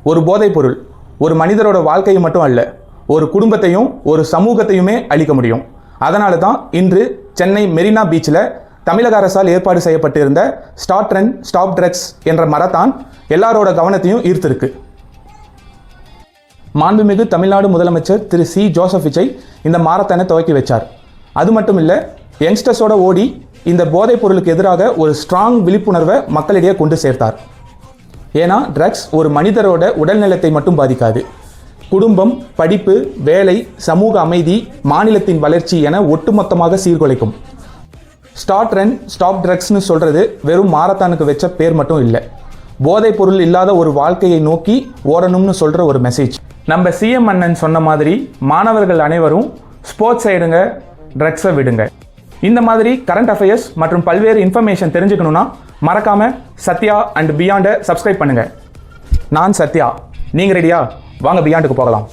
ஒரு போதைப் பொருள் ஒரு மனிதரோட வாழ்க்கையை மட்டும் அல்ல, ஒரு குடும்பத்தையும் ஒரு சமூகத்தையுமே அழிக்க முடியும். அதனால தான் இன்று சென்னை மெரினா பீச்சில் தமிழக அரசால் ஏற்பாடு செய்யப்பட்டிருந்த ஸ்டார்ட் ரன் ஸ்டாப் ட்ரக்ஸ் என்ற மரத்தான் எல்லாரோட கவனத்தையும் ஈர்த்திருக்கு. மாண்புமிகு தமிழ்நாடு முதலமைச்சர் திரு சி ஜோசப் விஜய் இந்த மாரத்தானை துவக்கி வச்சார். அது மட்டும் இல்லை, யங்ஸ்டர்ஸோட ஓடி இந்த போதைப் பொருளுக்கு எதிராக ஒரு ஸ்ட்ராங் விழிப்புணர்வை மக்களிடையே கொண்டு சேர்த்தார். ஏன்னா ட்ரக்ஸ் ஒரு மனிதரோட உடல்நலத்தை மட்டும் பாதிக்காது, குடும்பம், படிப்பு, வேலை, சமூக அமைதி, மாநிலத்தின் வளர்ச்சி என ஒட்டுமொத்தமாக சீர்குலைக்கும். ஸ்டார்ட் ரன் ஸ்டாப் ட்ரக்ஸ்னு சொல்கிறது வெறும் மாரத்தானுக்கு வச்ச பேர் மட்டும் இல்லை, போதைப் பொருள் இல்லாத ஒரு வாழ்க்கையை நோக்கி ஓடணும்னு சொல்கிற ஒரு மெசேஜ். நம்ம சிஎம் அண்ணன் சொன்ன மாதிரி மாணவர்கள் அனைவரும் ஸ்போர்ட்ஸ் ஆயிடுங்க, ட்ரக்ஸை விடுங்க. இந்த மாதிரி கரண்ட் அஃபேர்ஸ் மற்றும் பல்வேறு இன்ஃபர்மேஷன் தெரிஞ்சுக்கணுன்னா மறக்காம சத்யா அண்ட் பியாண்டை சப்ஸ்கிரைப் பண்ணுங்க. நான் சத்யா, நீங்கள் ரெடியா? வாங்க பியாண்டுக்கு போகலாம்.